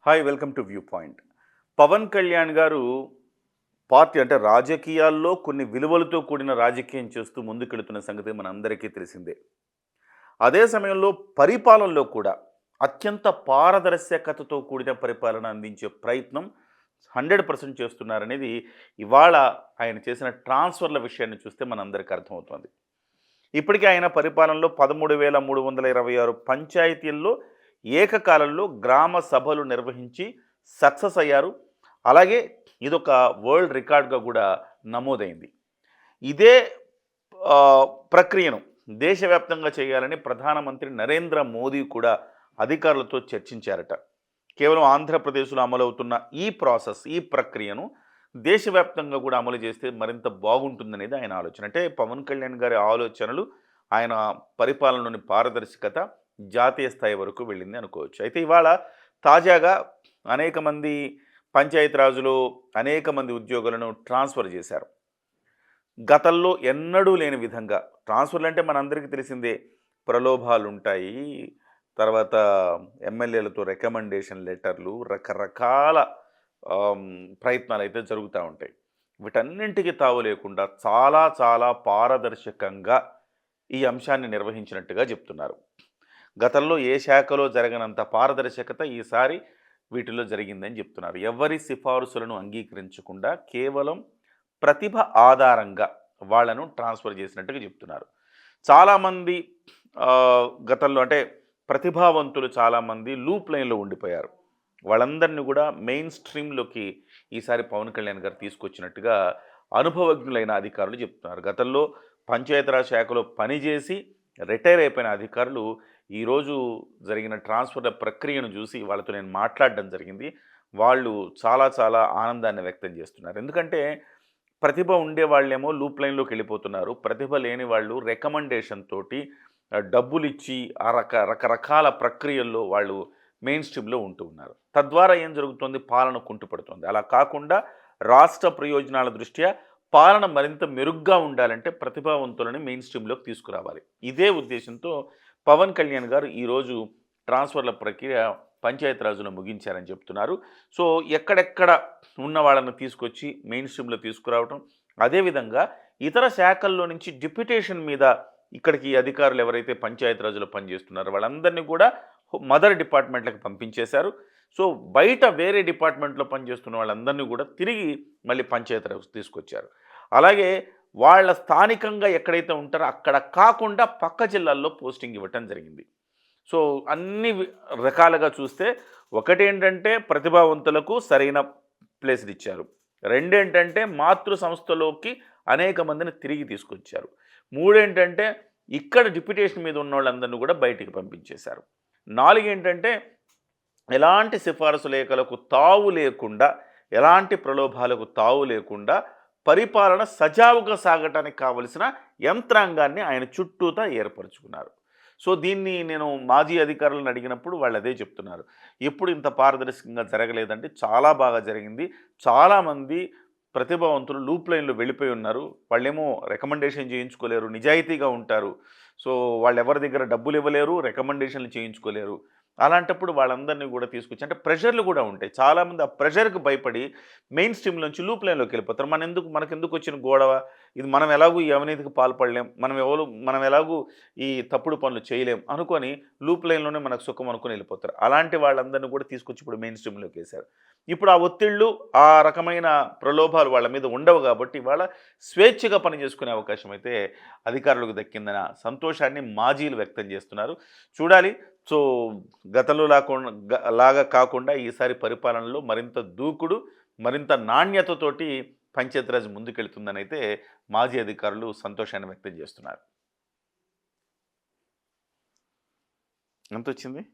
Hi welcome to view point. Pavan Kalyan garu party అంటే రాజకీయాల్లో కొన్ని విలువలతో కూడిన రాజకీయం చేస్తూ ముందుకెళ్తున్న సంగతి మనందరికీ తెలిసిందే. అదే సమయంలో పరిపాలనలో కూడా అత్యంత పారదర్శకతతో కూడిన పరిపాలన అందించే ప్రయత్నం 100% చేస్తున్నారనేది ఇవాళ ఆయన చేసిన ట్రాన్స్ఫర్ల విషయాన్ని చూస్తే మనందరికీ అర్థమవుతుంది. ఇప్పటికే ఆయన పరిపాలనలో 13,326 పంచాయతీల్లో ఏకకాలంలో గ్రామ సభలు నిర్వహించి సక్సెస్ అయ్యారు. అలాగే ఇదొక వరల్డ్ రికార్డ్‌గా కూడా నమోదైంది. ఇదే ప్రక్రియను దేశవ్యాప్తంగా చేయాలని ప్రధానమంత్రి నరేంద్ర మోదీ కూడా అధికారులతో చర్చించారట. కేవలం ఆంధ్రప్రదేశ్‌లో అమలవుతున్న ఈ ప్రాసెస్, ఈ ప్రక్రియను దేశవ్యాప్తంగా కూడా అమలు చేస్తే మరింత బాగుంటుందనేది ఆయన ఆలోచన. అంటే పవన్ కళ్యాణ్ గారి ఆలోచనలు, ఆయన పరిపాలనలోని పారదర్శకత జాతీయ స్థాయి వరకు వెళ్ళింది అనుకోవచ్చు. అయితే ఇవాళ తాజాగా అనేక మంది పంచాయతీరాజులో అనేక మంది ఉద్యోగులను ట్రాన్స్ఫర్ చేశారు. గతంలో ఎన్నడూ లేని విధంగా ట్రాన్స్ఫర్లు అంటే మనందరికీ తెలిసిందే. ప్రలోభాలుంటాయి. తర్వాత ఎమ్మెల్యేలతో రికమెండేషన్ లెటర్లు, రకరకాల ప్రయత్నాలు అయితే జరుగుతూ ఉంటాయి. వీటన్నింటికి తావు లేకుండా చాలా చాలా పారదర్శకంగా ఈ అంశాన్ని నిర్వహించినట్టుగా చెప్తున్నారు. గతంలో ఏ శాఖలో జరగనంత పారదర్శకత ఈసారి వీటిలో జరిగిందని చెప్తున్నారు. ఎవరి సిఫారసులను అంగీకరించకుండా కేవలం ప్రతిభ ఆధారంగా వాళ్లను ట్రాన్స్ఫర్ చేసినట్టుగా చెప్తున్నారు. చాలామంది గతంలో అంటే ప్రతిభావంతులు చాలామంది లూప్ లైన్లో ఉండిపోయారు. వాళ్ళందరినీ కూడా మెయిన్ స్ట్రీమ్లోకి ఈసారి పవన్ కళ్యాణ్ గారు తీసుకొచ్చినట్టుగా అనుభవజ్ఞులైన అధికారులు చెప్తున్నారు. గతంలో పంచాయతీరాజ్ శాఖలో పనిచేసి రిటైర్ అయిపోయిన అధికారులు ఈరోజు జరిగిన ట్రాన్స్ఫర్ల ప్రక్రియను చూసి వాళ్ళతో నేను మాట్లాడడం జరిగింది. వాళ్ళు చాలా చాలా ఆనందాన్ని వ్యక్తం చేస్తున్నారు. ఎందుకంటే ప్రతిభ ఉండే వాళ్ళేమో లూప్ లైన్లోకి వెళ్ళిపోతున్నారు. ప్రతిభ లేని వాళ్ళు రికమెండేషన్ తోటి డబ్బులిచ్చి ఆ రకరకాల ప్రక్రియల్లో వాళ్ళు మెయిన్ స్ట్రీమ్లో ఉంటూ ఉన్నారు. తద్వారా ఏం జరుగుతుంది? పాలన కుంటుపడుతుంది. అలా కాకుండా రాష్ట్ర ప్రయోజనాల దృష్ట్యా పాలన మరింత మెరుగ్గా ఉండాలంటే ప్రతిభావంతులని మెయిన్ స్ట్రీమ్లోకి తీసుకురావాలి. ఇదే ఉద్దేశంతో పవన్ కళ్యాణ్ గారు ఈరోజు ట్రాన్స్ఫర్ల ప్రక్రియ పంచాయతీరాజులో ముగించారని చెప్తున్నారు. సో ఎక్కడెక్కడ ఉన్న వాళ్ళని తీసుకొచ్చి మెయిన్ స్ట్రీమ్లో తీసుకురావటం, అదేవిధంగా ఇతర శాఖల్లో నుంచి డిప్యుటేషన్ మీద ఇక్కడికి అధికారులు ఎవరైతే పంచాయతీరాజులో పనిచేస్తున్నారో వాళ్ళందరినీ కూడా మదర్ డిపార్ట్మెంట్లకు పంపించేశారు. సో బయట వేరే డిపార్ట్మెంట్లో పనిచేస్తున్న వాళ్ళందరినీ కూడా తిరిగి మళ్ళీ పంచాయతీరాజ్ తీసుకొచ్చారు. అలాగే వాళ్ళ స్థానికంగా ఎక్కడైతే ఉంటారో అక్కడ కాకుండా పక్క జిల్లాల్లో పోస్టింగ్ ఇవ్వటం జరిగింది. సో అన్ని రకాలుగా చూస్తే ఒకటేంటంటే ప్రతిభావంతులకు సరైన ప్లేస్లు ఇచ్చారు. రెండేంటంటే మాతృ సంస్థలోకి అనేక మందిని తిరిగి తీసుకొచ్చారు. మూడేంటంటే ఇక్కడ డిప్యుటేషన్ మీద ఉన్న వాళ్ళందరినీ కూడా బయటికి పంపించేశారు. నాలుగేంటంటే ఎలాంటి సిఫారసు లేఖలకు తావు లేకుండా, ఎలాంటి ప్రలోభాలకు తావు లేకుండా పరిపాలన సజావుగా సాగటానికి కావలసిన యంత్రాంగాన్ని ఆయన చుట్టూతా ఏర్పరచుకున్నారు. సో దీన్ని నేను మాజీ అధికారులను అడిగినప్పుడు వాళ్ళు అదే చెప్తున్నారు. ఎప్పుడు ఇంత పారదర్శకంగా జరగలేదంటే చాలా బాగా జరిగింది. చాలామంది ప్రతిభావంతులు లూప్ లైన్లో వెళ్ళిపోయి ఉన్నారు. వాళ్ళేమో రికమెండేషన్ చేయించుకోలేరు, నిజాయితీగా ఉంటారు. సో వాళ్ళు ఎవరి దగ్గర డబ్బులు ఇవ్వలేరు, రికమెండేషన్లు చేయించుకోలేరు. అలాంటప్పుడు వాళ్ళందరినీ కూడా తీసుకొచ్చి అంటే ప్రెషర్లు కూడా ఉంటాయి. చాలామంది ఆ ప్రెషర్కి భయపడి మెయిన్ స్ట్రీమ్ నుంచి లూప్ లైన్లోకి వెళ్ళిపోతారు. మనకెందుకు వచ్చిన గొడవ, ఇది మనం ఎలాగూ ఈ అవినీతికి పాల్పడలేం, మనం ఎలాగూ ఈ తప్పుడు పనులు చేయలేం అనుకొని లూప్ లైన్లోనే మనకు సుఖం అనుకుని వెళ్ళిపోతారు. అలాంటి వాళ్ళందరినీ కూడా తీసుకొచ్చి ఇప్పుడు మెయిన్ స్ట్రీమ్లోకి వేశారు. ఇప్పుడు ఆ ఒత్తిళ్ళు, ఆ రకమైన ప్రలోభాలు వాళ్ళ మీద ఉండవు కాబట్టి వాళ్ళ స్వేచ్ఛగా పనిచేసుకునే అవకాశం అయితే అధికారులకు దక్కిందన్న సంతోషాన్ని మాజీలు వ్యక్తం చేస్తున్నారు. చూడాలి. సో గతంలో లాగా కాకుండా ఈసారి పరిపాలనలో మరింత దూకుడు, మరింత నాణ్యతతోటి పంచాయతీరాజ్ ముందుకెళ్తుందని అయితే మాజీ అధికారులు సంతోషాన్ని వ్యక్తం చేస్తున్నారు. ఎంత వచ్చింది?